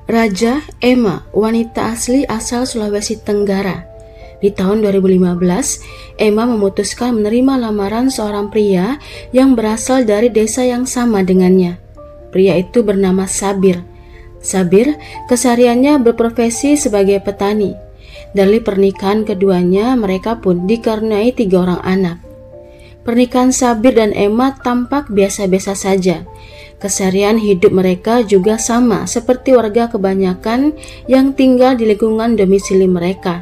Raja Emma, wanita asli asal Sulawesi Tenggara. Di tahun 2015, Emma memutuskan menerima lamaran seorang pria yang berasal dari desa yang sama dengannya. Pria itu bernama Sabir. Sabir kesehariannya berprofesi sebagai petani. Dari pernikahan keduanya, mereka pun dikaruniai 3 orang anak. Pernikahan Sabir dan Emma tampak biasa-biasa saja. Keseharian hidup mereka juga sama seperti warga kebanyakan yang tinggal di lingkungan domisili mereka.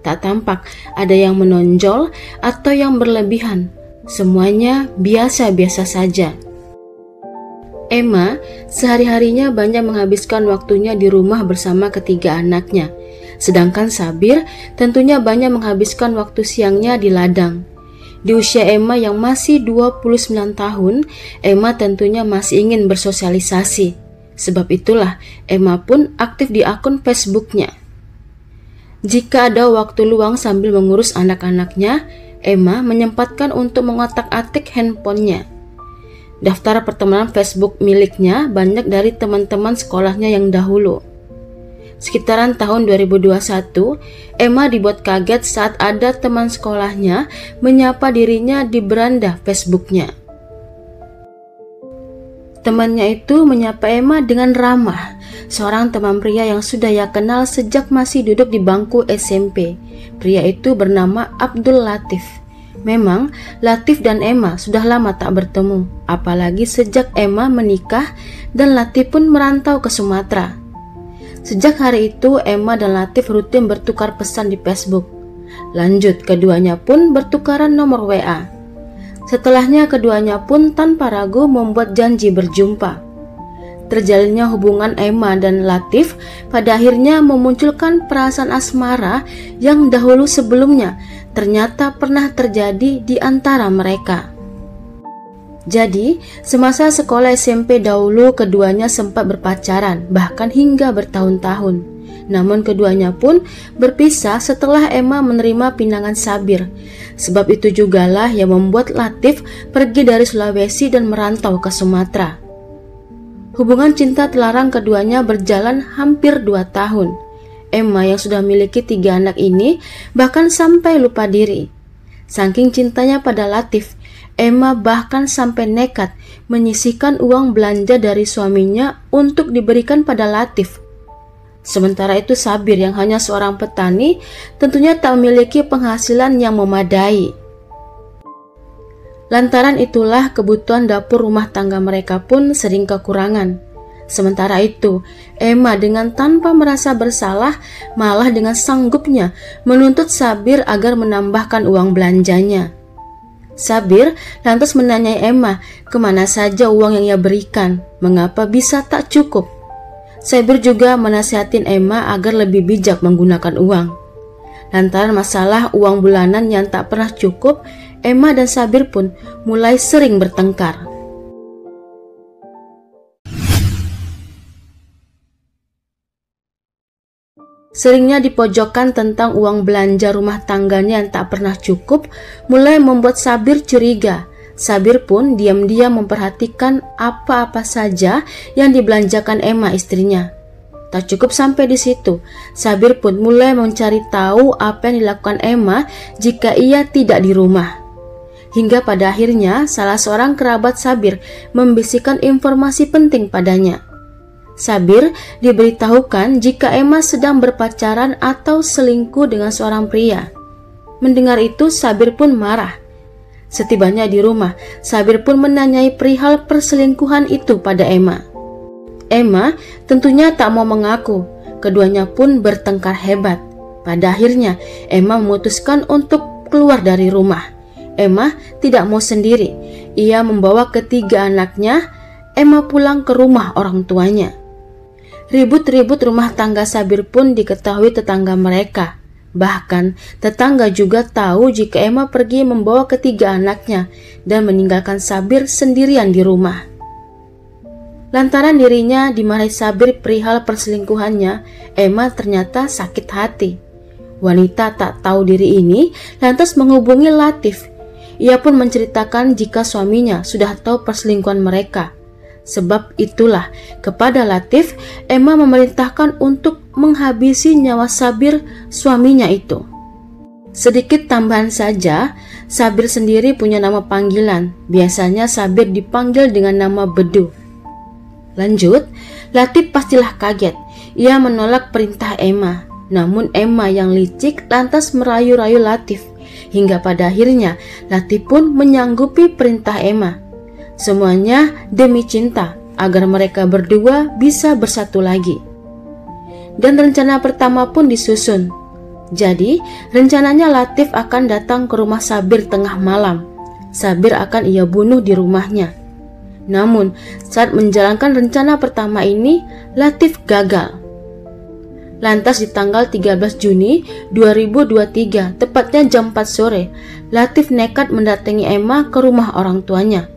Tak tampak ada yang menonjol atau yang berlebihan. Semuanya biasa-biasa saja. Emma sehari-harinya banyak menghabiskan waktunya di rumah bersama ketiga anaknya. Sedangkan Sabir tentunya banyak menghabiskan waktu siangnya di ladang. Di usia Emma yang masih 29 tahun, Emma tentunya masih ingin bersosialisasi. Sebab itulah Emma pun aktif di akun Facebooknya. Jika ada waktu luang sambil mengurus anak-anaknya, Emma menyempatkan untuk mengotak-atik handphonenya. Daftar pertemanan Facebook miliknya banyak dari teman-teman sekolahnya yang dahulu. Sekitaran tahun 2021, Emma dibuat kaget saat ada teman sekolahnya menyapa dirinya di beranda Facebooknya. Temannya itu menyapa Emma dengan ramah, seorang teman pria yang sudah ia kenal sejak masih duduk di bangku SMP. Pria itu bernama Abdul Latif. Memang, Latif dan Emma sudah lama tak bertemu, apalagi sejak Emma menikah dan Latif pun merantau ke Sumatera. Sejak hari itu, Emma dan Latif rutin bertukar pesan di Facebook. Lanjut, keduanya pun bertukaran nomor WA. Setelahnya, keduanya pun tanpa ragu membuat janji berjumpa. Terjalinnya hubungan Emma dan Latif pada akhirnya memunculkan perasaan asmara yang dahulu sebelumnya ternyata pernah terjadi di antara mereka. Jadi, semasa sekolah SMP dahulu keduanya sempat berpacaran, bahkan hingga bertahun-tahun. Namun keduanya pun berpisah setelah Emma menerima pinangan Sabir. Sebab itu jugalah yang membuat Latif pergi dari Sulawesi dan merantau ke Sumatera. Hubungan cinta terlarang keduanya berjalan hampir 2 tahun. Emma yang sudah memiliki 3 anak ini bahkan sampai lupa diri. Saking cintanya pada Latif, Emma bahkan sampai nekat menyisihkan uang belanja dari suaminya untuk diberikan pada Latif. Sementara itu Sabir yang hanya seorang petani tentunya tak memiliki penghasilan yang memadai. Lantaran itulah kebutuhan dapur rumah tangga mereka pun sering kekurangan. Sementara itu, Emma dengan tanpa merasa bersalah malah dengan sanggupnya menuntut Sabir agar menambahkan uang belanjanya. Sabir lantas menanyai Emma kemana saja uang yang ia berikan, mengapa bisa tak cukup. Sabir juga menasihatin Emma agar lebih bijak menggunakan uang. Lantaran masalah uang bulanan yang tak pernah cukup, Emma dan Sabir pun mulai sering bertengkar. Seringnya dipojokkan tentang uang belanja rumah tangganya yang tak pernah cukup mulai membuat Sabir curiga. Sabir pun diam-diam memperhatikan apa-apa saja yang dibelanjakan Emma istrinya. Tak cukup sampai di situ, Sabir pun mulai mencari tahu apa yang dilakukan Emma jika ia tidak di rumah. Hingga pada akhirnya salah seorang kerabat Sabir membisikkan informasi penting padanya. Sabir diberitahukan jika Emma sedang berpacaran atau selingkuh dengan seorang pria. Mendengar itu, Sabir pun marah. Setibanya di rumah, Sabir pun menanyai perihal perselingkuhan itu pada Emma. Emma tentunya tak mau mengaku. Keduanya pun bertengkar hebat. Pada akhirnya, Emma memutuskan untuk keluar dari rumah. Emma tidak mau sendiri. Ia membawa ketiga anaknya. Emma pulang ke rumah orang tuanya. Ribut-ribut rumah tangga Sabir pun diketahui tetangga mereka. Bahkan tetangga juga tahu jika Emma pergi membawa ketiga anaknya dan meninggalkan Sabir sendirian di rumah. Lantaran dirinya dimarahi Sabir perihal perselingkuhannya, Emma ternyata sakit hati. Wanita tak tahu diri ini lantas menghubungi Latif. Ia pun menceritakan jika suaminya sudah tahu perselingkuhan mereka. Sebab itulah kepada Latif, Emma memerintahkan untuk menghabisi nyawa Sabir, suaminya itu. Sedikit tambahan saja, Sabir sendiri punya nama panggilan. Biasanya Sabir dipanggil dengan nama Bedu. Lanjut, Latif pastilah kaget. Ia menolak perintah Emma. Namun Emma yang licik lantas merayu-rayu Latif, hingga pada akhirnya Latif pun menyanggupi perintah Emma. Semuanya demi cinta, agar mereka berdua bisa bersatu lagi. Dan rencana pertama pun disusun. Jadi rencananya Latif akan datang ke rumah Sabir tengah malam. Sabir akan ia bunuh di rumahnya. Namun saat menjalankan rencana pertama ini, Latif gagal. Lantas di tanggal 13 Juni 2023, tepatnya jam 4 sore, Latif nekat mendatangi Emma ke rumah orang tuanya.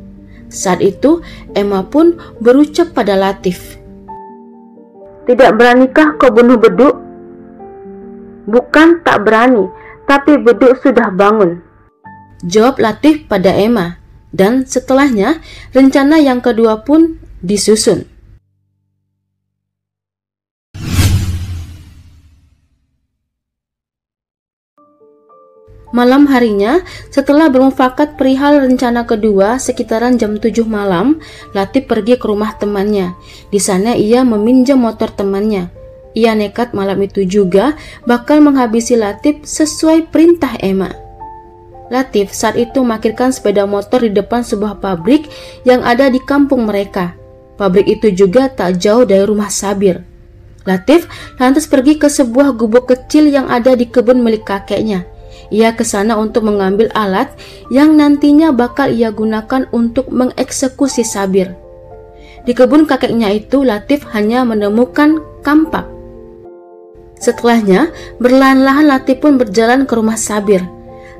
Saat itu, Emma pun berucap pada Latif, "Tidak beranikah kau bunuh Beduk?" "Bukan tak berani, tapi Beduk sudah bangun," jawab Latif pada Emma. Dan setelahnya, rencana yang kedua pun disusun. Malam harinya, setelah bermufakat perihal rencana kedua sekitaran jam 7 malam, Latif pergi ke rumah temannya. Di sana ia meminjam motor temannya. Ia nekat malam itu juga bakal menghabisi Latif sesuai perintah Emma. Latif saat itu memarkirkan sepeda motor di depan sebuah pabrik yang ada di kampung mereka. Pabrik itu juga tak jauh dari rumah Sabir. Latif lantas pergi ke sebuah gubuk kecil yang ada di kebun milik kakeknya. Ia ke sana untuk mengambil alat yang nantinya bakal ia gunakan untuk mengeksekusi Sabir. Di kebun kakeknya itu, Latif hanya menemukan kampak. Setelahnya, berlahan-lahan Latif pun berjalan ke rumah Sabir.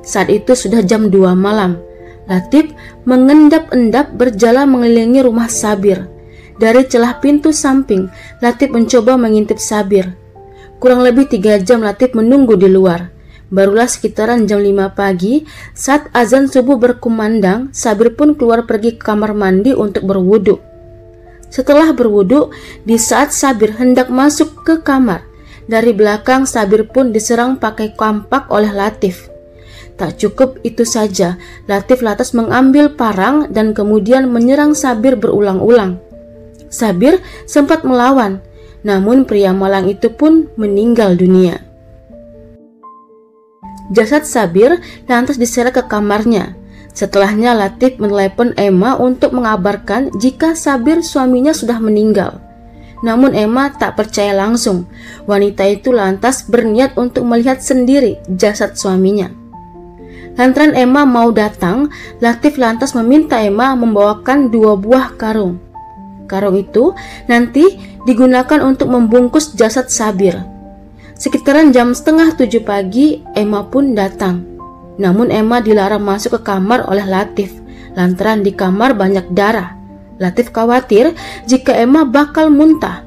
Saat itu sudah jam 2 malam. Latif mengendap-endap berjalan mengelilingi rumah Sabir. Dari celah pintu samping, Latif mencoba mengintip Sabir. Kurang lebih 3 jam Latif menunggu di luar. Barulah sekitaran jam 5 pagi, saat azan subuh berkumandang, Sabir pun keluar pergi ke kamar mandi untuk berwudu. Setelah berwudu, di saat Sabir hendak masuk ke kamar, dari belakang Sabir pun diserang pakai kampak oleh Latif. Tak cukup itu saja, Latif lantas mengambil parang dan kemudian menyerang Sabir berulang-ulang. Sabir sempat melawan, namun pria malang itu pun meninggal dunia. Jasad Sabir lantas diseret ke kamarnya. Setelahnya Latif menelepon Emma untuk mengabarkan jika Sabir suaminya sudah meninggal. Namun Emma tak percaya langsung. Wanita itu lantas berniat untuk melihat sendiri jasad suaminya. Lantaran Emma mau datang, Latif lantas meminta Emma membawakan 2 buah karung. Karung itu nanti digunakan untuk membungkus jasad Sabir. Sekitaran jam setengah 7 pagi, Emma pun datang. Namun Emma dilarang masuk ke kamar oleh Latif, lantaran di kamar banyak darah. Latif khawatir jika Emma bakal muntah.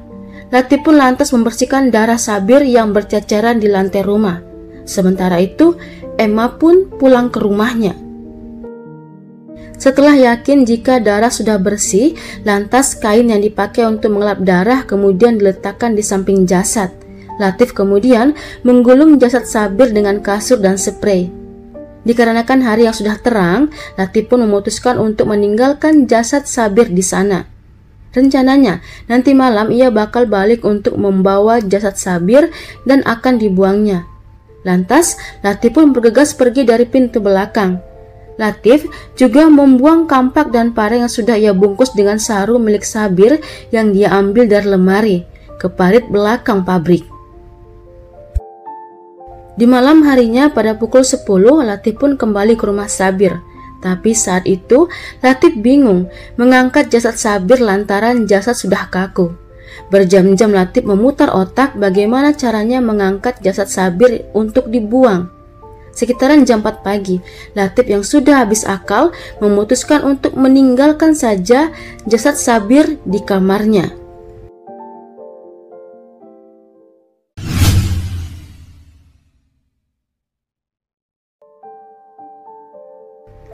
Latif pun lantas membersihkan darah Sabir yang berceceran di lantai rumah. Sementara itu, Emma pun pulang ke rumahnya. Setelah yakin jika darah sudah bersih, lantas kain yang dipakai untuk mengelap darah kemudian diletakkan di samping jasad. Latif kemudian menggulung jasad Sabir dengan kasur dan spray. Dikarenakan hari yang sudah terang, Latif pun memutuskan untuk meninggalkan jasad Sabir di sana. Rencananya, nanti malam ia bakal balik untuk membawa jasad Sabir dan akan dibuangnya. Lantas, Latif pun bergegas pergi dari pintu belakang. Latif juga membuang kampak dan parang yang sudah ia bungkus dengan sarung milik Sabir yang dia ambil dari lemari ke parit belakang pabrik. Di malam harinya pada pukul 10, Latif pun kembali ke rumah Sabir. Tapi saat itu Latif bingung mengangkat jasad Sabir lantaran jasad sudah kaku. Berjam-jam Latif memutar otak bagaimana caranya mengangkat jasad Sabir untuk dibuang. Sekitaran jam 4 pagi, Latif yang sudah habis akal memutuskan untuk meninggalkan saja jasad Sabir di kamarnya.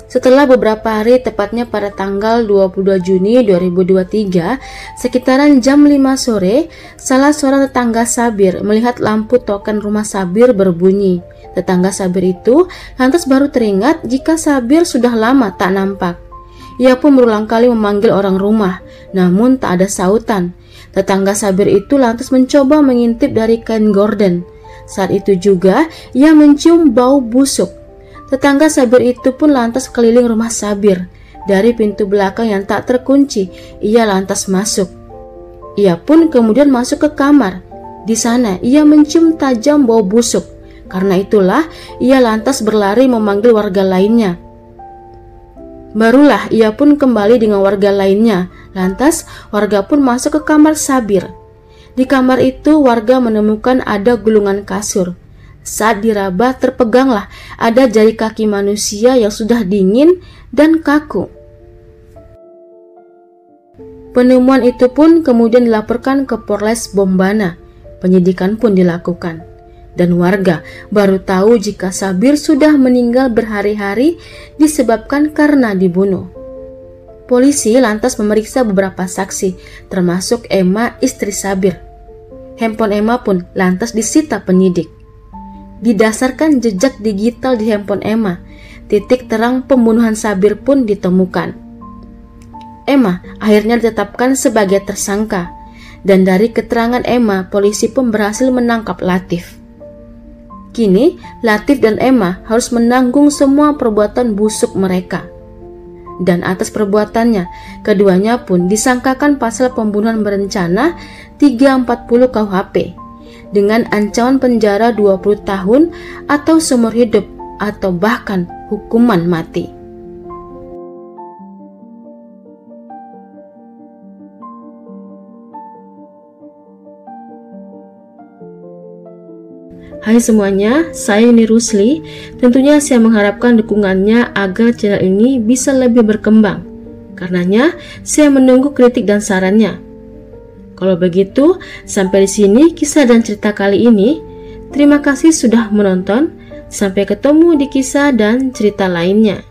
Setelah beberapa hari, tepatnya pada tanggal 22 Juni 2023, sekitaran jam 5 sore, salah seorang tetangga Sabir melihat lampu token rumah Sabir berbunyi. Tetangga Sabir itu lantas baru teringat jika Sabir sudah lama tak nampak. Ia pun berulang kali memanggil orang rumah, namun tak ada sautan. Tetangga Sabir itu lantas mencoba mengintip dari kain gorden. Saat itu juga, ia mencium bau busuk. Tetangga Sabir itu pun lantas keliling rumah Sabir. Dari pintu belakang yang tak terkunci, ia lantas masuk. Ia pun kemudian masuk ke kamar. Di sana, ia mencium tajam bau busuk. Karena itulah, ia lantas berlari memanggil warga lainnya. Barulah ia pun kembali dengan warga lainnya. Lantas, warga pun masuk ke kamar Sabir. Di kamar itu, warga menemukan ada gulungan kasur. Saat diraba, terpeganglah ada jari kaki manusia yang sudah dingin dan kaku. Penemuan itu pun kemudian dilaporkan ke Polres Bombana. Penyidikan pun dilakukan. Dan warga baru tahu jika Sabir sudah meninggal berhari-hari disebabkan karena dibunuh. Polisi lantas memeriksa beberapa saksi, termasuk Emma, istri Sabir. Handphone Emma pun lantas disita penyidik. Didasarkan jejak digital di handphone Emma, titik terang pembunuhan Sabir pun ditemukan. Emma akhirnya ditetapkan sebagai tersangka, dan dari keterangan Emma, polisi pun berhasil menangkap Latif. Kini, Latif dan Emma harus menanggung semua perbuatan busuk mereka. Dan atas perbuatannya, keduanya pun disangkakan pasal pembunuhan berencana 340 KUHP. Dengan ancaman penjara 20 tahun atau seumur hidup atau bahkan hukuman mati. Hai semuanya, saya Yuni Rusli. Tentunya saya mengharapkan dukungannya agar channel ini bisa lebih berkembang. Karenanya, saya menunggu kritik dan sarannya. Kalau begitu, sampai di sini kisah dan cerita kali ini. Terima kasih sudah menonton. Sampai ketemu di kisah dan cerita lainnya.